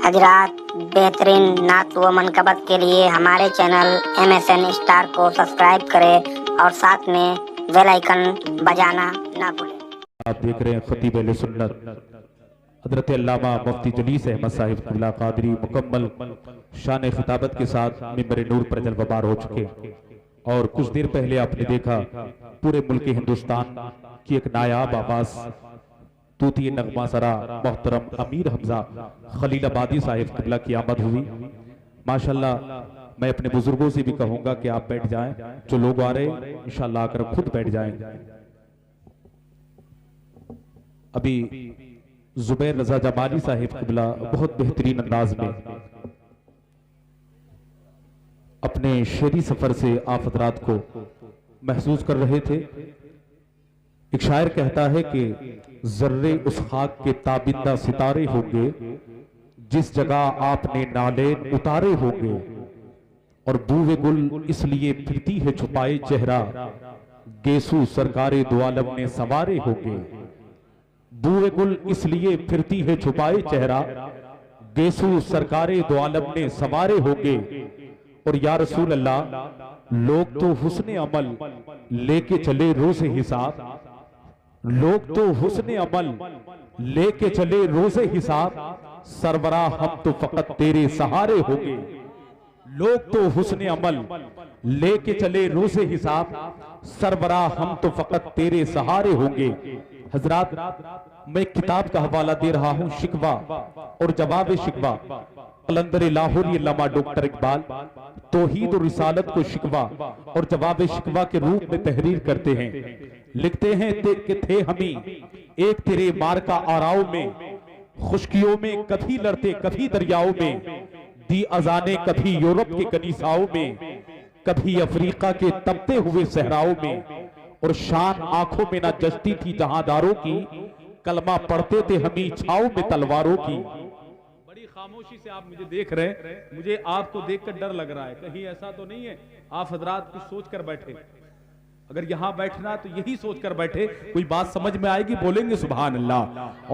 हजरात, बेहतरीन नात व मनकबत के लिए हमारे चैनल MSN स्टार को सब्सक्राइब करें और साथ में बेल आइकन बजाना ना भूलें। आप देख रहे हैं खतीब अहले सुन्नत हजरत अल्लामा मुफ्ती जलीस अहमद साहिब क़िबला क़ादरी मुकम्मल शान खिताबत के साथ मिंबर नूर पर जलवाबार हो चुके। और कुछ देर पहले आपने देखा पूरे मुल्क हिंदुस्तान की एक नायाब आवाज तूती नगमा सरा मोहतरम अमीर हमजा खलीलाबादी साहिब क़िबला की आमद हुई। माशाल्लाह, मैं अपने बुजुर्गों से भी कहूंगा कि आप बैठ जाएं, जो लोग आ रहे इंशाल्लाह आकर खुद बैठ जाएं। अभी जुबैर रजा जमाली साहिब क़िबला बहुत बेहतरीन अंदाज में अपने शेरी सफर से आप हजरात को महसूस कर रहे थे। एक शायर कहता है कि जर्रे उस खाक के ताबिंदा सितारे होंगे जिस जगह आपने नालेन उतारे होंगे, और बूवे गुल इसलिए फिरती है छुपाए चेहरा गेसू सरकारे दो आलम ने संवारे होंगे। बूवे गुल इसलिए फिरती है छुपाए चेहरा गेसू सरकारे दो आलम ने संवारे होंगे। और या रसूल अल्लाह, लोग तो हुस्ने अमल लेके चले रोज़े हिसाब, लोग तो हुस्ने अमल लेके चले रोज़े हिसाब, सरवरा हम तो फकत तेरे सहारे होंगे। लोग तो हुस्ने अमल लेके चले रोज़े हिसाब, सरवरा हम तो फकत तेरे सहारे होंगे। हजरात, मैं किताब का हवाला दे रहा हूं, शिकवा और जवाब शिकवा, कलंदर लाहौरी अल्लामा डॉक्टर इकबाल तौहीद और रिसालत को शिकवा और जवाब शिकवा के रूप में तहरीर करते हैं। लिखते हैं कि थे हमी एक तेरे मार का आराव में, खुशकियों में कभी लड़ते कभी दरियाओं में, दी अजाने कभी यूरोप के कनीसाओं में, कभी अफ्रीका के तपते हुए सहराओं में, और शान आंखों में ना जचती थी जहांदारों की, कलमा पढ़ते थे हमी छाव में तलवारों की। बड़ी खामोशी से आप मुझे देख रहे हैं, मुझे आपको देखकर डर लग रहा है, कहीं ऐसा तो नहीं है आप हजरात कुछ सोच कर बैठे। अगर यहां बैठना तो यही सोच कर बैठे, कोई बात समझ में आएगी बोलेंगे सुभान अल्लाह,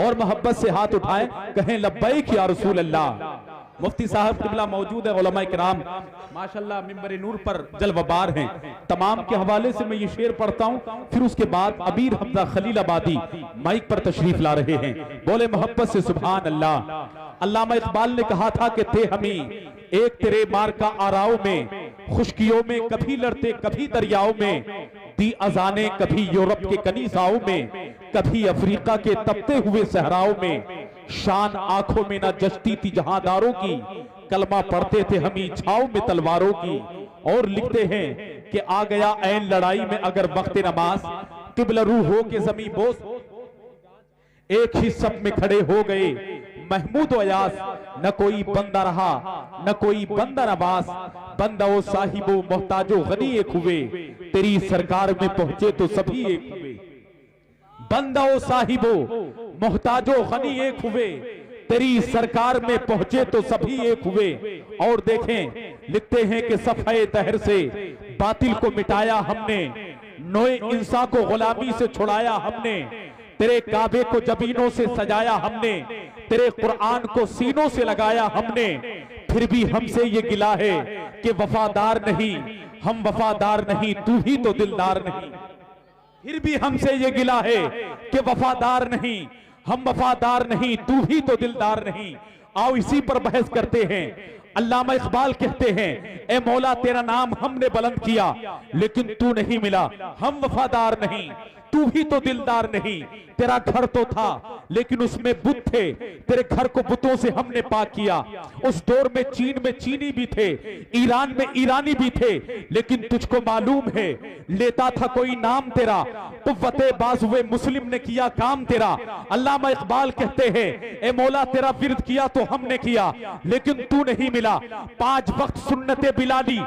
और मोहब्बत से हाथ उठाएं कहें लब्बैक या रसूल अल्लाह। मुफ्ती साहब क़िबला मौजूद है, उलमा इकराम माशाल्लाह मिंबर नूर पर जलवाबार हैं। तमाम के हवाले से मैं ये शेर पढ़ता हूं, फिर उसके बाद अमीर हमजा खलीलाबादी माइक पर तशरीफ ला रहे हैं। बोले मोहब्बत से सुभान अल्लाह। अल्लामा इकबाल ने कहा था कि थे हमी एक तेरे मार का आराव में, खुशकियों में कभी लड़ते कभी दरियाओं में, दी अजाने कभी यूरोप के कनीसाओं में, कभी अफ्रीका के तपते हुए सहराओं में, शान आंखों में ना जचती थी जहांदारों की, कलमा पढ़ते थे हमी छाव में तलवारों की। और लिखते हैं कि आ गया ऐन लड़ाई में अगर वक्त नमाज, किबला रूह हो के जमी बोस, एक ही सब में खड़े हो गए महमूद अयास, न कोई बंदा रहा न कोई बंदा नवास, बंदा ओ साहिबो मोहताजो गनी एक हुए, तेरी सरकार में पहुंचे तो सभी एक हुए। बंदा ओ साहिबो मोहताजो गनी एक हुए, तेरी सरकार में पहुंचे तो सभी एक हुए। और देखें, लिखते हैं कि सफ़े तहर से बातिल को मिटाया हमने, नोए इंसान को गुलामी से छुड़ाया हमने, तेरे काबे को जबीनों से सजाया हमने, तेरे कुरान को सीनों से लगाया हमने, फिर भी हमसे ये गिला है कि वफादार नहीं, हम वफादार नहीं तू ही तो दिलदार नहीं। फिर भी हमसे ये गिला है कि वफादार नहीं, हम वफादार नहीं तू ही तो दिलदार नहीं। आओ इसी पर बहस करते हैं। अल्लामा इकबाल कहते हैं, ए मौला तेरा नाम हमने बुलंद किया लेकिन तू नहीं मिला, हम वफादार नहीं तू ही तो दिलदार नहीं। तेरा घर तो था लेकिन उसमें बुत थे, तेरे घर को बुतों से हमने पाक किया। उस दौर में चीनी भी थे, ईरान में ईरानी भी थे, लेकिन तुझको मालूम है लेता था कोई नाम तेरा, कुव्वते बाजुए मुस्लिम ने किया काम तेरा। अल्लामा इकबाल कहते हैं, ए मौला तेरा विरद किया तो हमने किया लेकिन तू नहीं मिला। 5 वक्त सुन्नते बिलाली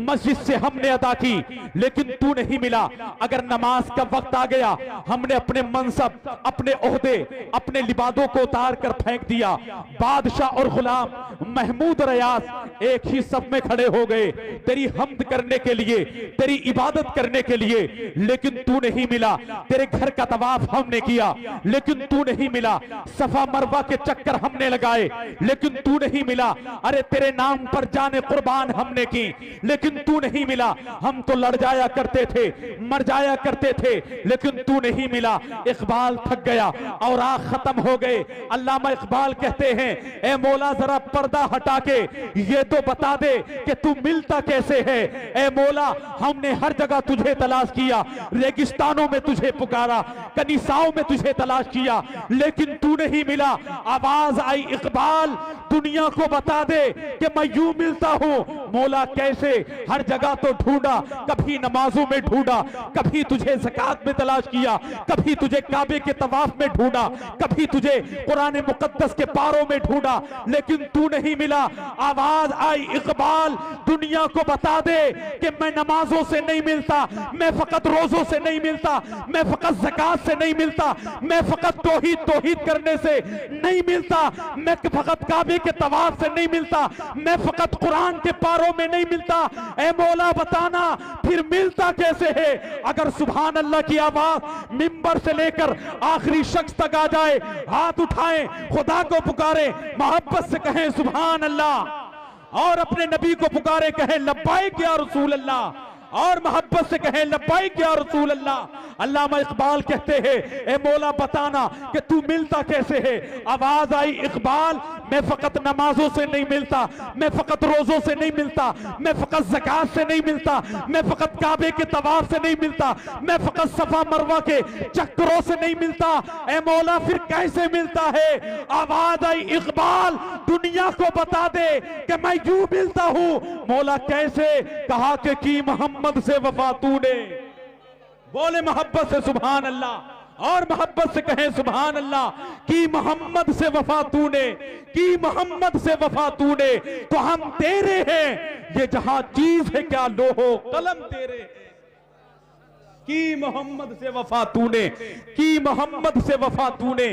मस्जिद से हमने अदा की लेकिन तू नहीं मिला। अगर नमाज का वक्त आ गया गया, हमने अपने मनसब, अपने ओहदे, अपने लिबादों को उतार कर फेंक दिया। बादशाह और गुलाम महमूद और अयाज एक ही सब में खड़े हो गए तेरी हम्द करने के लिए, तेरी इबादत करने के लिए, लेकिन तू नहीं मिला। तेरे घर का तवाफ हमने किया लेकिन तू नहीं मिला। सफा मरवा के चक्कर हमने लगाए लेकिन तू नहीं मिला। अरे तेरे नाम पर जाने कुर्बान हमने की लेकिन तू नहीं मिला। हम तो लड़ जाया करते थे, मर जाया करते थे, लेकिन तू नहीं मिला। इकबाल थक गया और आग खत्म हो गए। अल्लामा इकबाल कहते हैं, ए मौला जरा पर्दा हटा के ये तो बता दे कि तू मिलता कैसे है। ए मौला हमने हर जगह तुझे तलाश किया, रेगिस्तानों में तुझे पुकारा, कनीसाओं में तुझे तलाश किया, लेकिन तू नहीं मिला। आवाज आई, इकबाल दुनिया को बता दे कि मैं यूं मिलता हूं। मौला कैसे? हर जगह तो ढूंढा, कभी नमाजों में ढूंढा, कभी तुझे ज़कात में तलाश किया, कभी तुझे काबे के तवाफ में ढूंढा, कभी तुझे कुरान मुकद्दस के पारों में ढूंढा, लेकिन तू नहीं मिला। आवाज आई, इकबाल दुनिया को बता दे कि मैं नमाजों से नहीं मिलता, मैं फकत रोजों से नहीं मिलता, मैं फकत ज़कात से नहीं मिलता, मैं फकत तौहीद करने से नहीं मिलता, मैं फकत काबे के तवाफ से नहीं मिलता, मैं फकत कुरान के पारों में नहीं मिलता। ऐ मौला बताना फिर मिलता कैसे है? अगर सुभान अल्लाह की आवाज मिंबर से लेकर आखिरी शख्स तक आ जाए, हाथ उठाएं, खुदा को पुकारे, मोहब्बत से कहें सुभान अल्लाह, और अपने नबी को पुकारे, कहें लब्बाइक या रसूल अल्लाह, और मोहब्बत से कहें लब्बाइक या रसूल अल्लाह। अल्लामा इकबाल कहते हैं, ए मौला बताना कि तू मिलता कैसे है? आवाज आई, इकबाल मैं फकत नमाजों से नहीं मिलता, मैं फकत रोजों से नहीं मिलता, मैं फकत ज़कात से नहीं मिलता, मैं फकत काबे के तवाफ से नहीं मिलता, मैं फकत सफा मरवा के चक्करों से नहीं मिलता। ए मौला फिर कैसे मिलता है? आवाज आई, इकबाल दुनिया को बता दे कि मैं यूं मिलता हूं। मौला कैसे? कहा कि की मोहम्मद से वफा तूने। बोले मोहब्बत से सुभान अल्लाह, और मोहब्बत से कहें सुभान अल्लाह। की मोहम्मद से वफा तूने, की मोहम्मद से वफा तूने, तो हम तेरे हैं, ये जहां चीज है क्या लोहो कलम तेरे। की मोहम्मद से वफा तूने, की मोहम्मद से वफा तूने,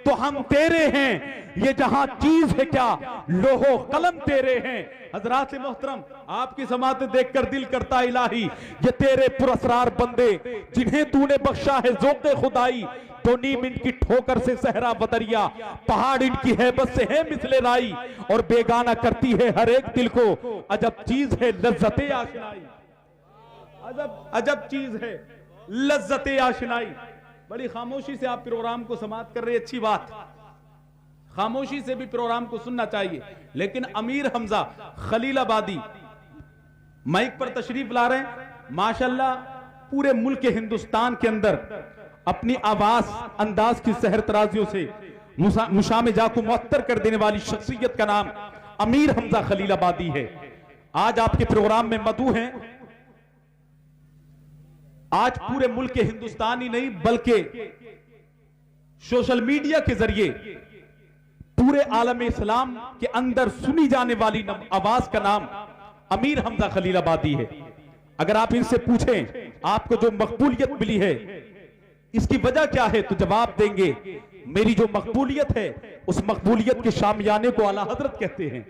तो हम तेरे हैं, ये जहां चीज है क्या लोहो कलम तेरे हैं। हजरात से मोहतरम, आपकी समात देखकर दिल करता इलाही ये तेरे पुरस्रार बंदे जिन्हें तूने बख्शा है ज़ौक़े खुदाई, तो नीम इनकी ठोकर से सहरा बदरिया, पहाड़ इनकी हैबत से है मिसले राई, और बेगाना करती है हर एक दिल को, अजब चीज है लज्जते आशनाई। अजब अजब चीज है लज्जते आशनाई। बड़ी खामोशी से आप प्रोग्राम को समाप्त कर रहे, अच्छी बात, खामोशी से भी प्रोग्राम को सुनना चाहिए। लेकिन अमीर हमजा खलीलाबादी माइक पर तशरीफ ला रहे हैं, माशाल्लाह पूरे मुल्क हिंदुस्तान के अंदर अपनी आवाज अंदाज की सहर तराजियों से मुशामिजा को मुअत्तर कर देने वाली शख्सियत का नाम अमीर हमजा खलीलाबादी है। आज आपके प्रोग्राम में मदू हैं। आज पूरे मुल्क के हिंदुस्तान ही नहीं बल्कि सोशल मीडिया के जरिए पूरे आलम इस्लाम के अंदर सुनी जाने वाली आवाज का नाम अमीर हमजा खलीलाबादी है। अगर आप इनसे पूछें आपको जो मकबूलियत मिली है इसकी वजह क्या है, तो जवाब देंगे मेरी जो मकबूलियत है उस मकबूलियत के शामियाने को आला हजरत कहते हैं,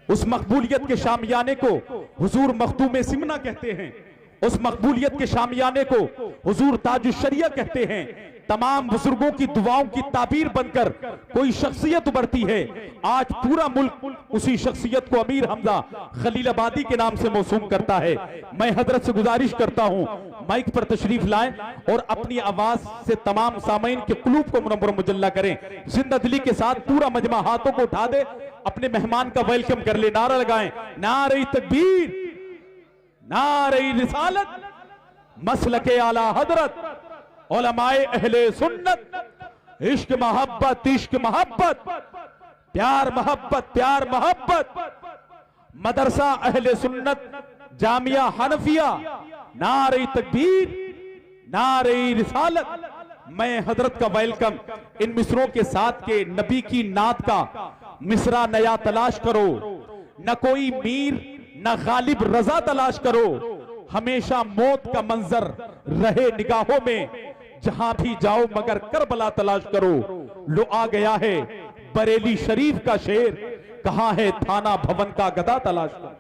उस मकबूलियत के शामियाने को हुजूर मखदूम सिमना कहते हैं, उस मकबूलियत के शामियाने को हुजूर ताजुश शरिया कहते हैं। तमाम बुजुर्गों की दुआओं की ताबीर बनकर कोई शख्सियत उभरती है। आज पूरा मुल्क उसी शख्सियत को अमीर हमजा खलीलाबादी के नाम से मौसूम करता है। मैं हजरत से गुजारिश करता हूं माइक पर तशरीफ लाएं और अपनी आवाज से तमाम सामीन के कुलूब को मुनव्वर मुजल्ला करें। जिंदा दिली के साथ पूरा मजमा हाथों को उठा दे, अपने मेहमान का वेलकम कर ले, नारा लगाएं, नारे तकबीर, नारे रिसालत, मसलके आला हजरत, उलमाए अहले सुन्नत, इश्क मोहब्बत, इश्क मोहब्बत, प्यार मोहब्बत, प्यार मोहब्बत, मदरसा अहले सुन्नत, जामिया हनफिया, नारे तकबीर, नारे रिसालत। मैं हजरत का वेलकम इन मिसरों के साथ के नबी की नात का मिसरा नया तलाश करो, न कोई मीर न गालिब रजा तलाश करो, हमेशा मौत का मंजर रहे निगाहों में, जहां भी जाओ मगर करबला तलाश करो। लो आ गया है बरेली शरीफ का शेर, कहां है थाना भवन का गदा तलाश करो।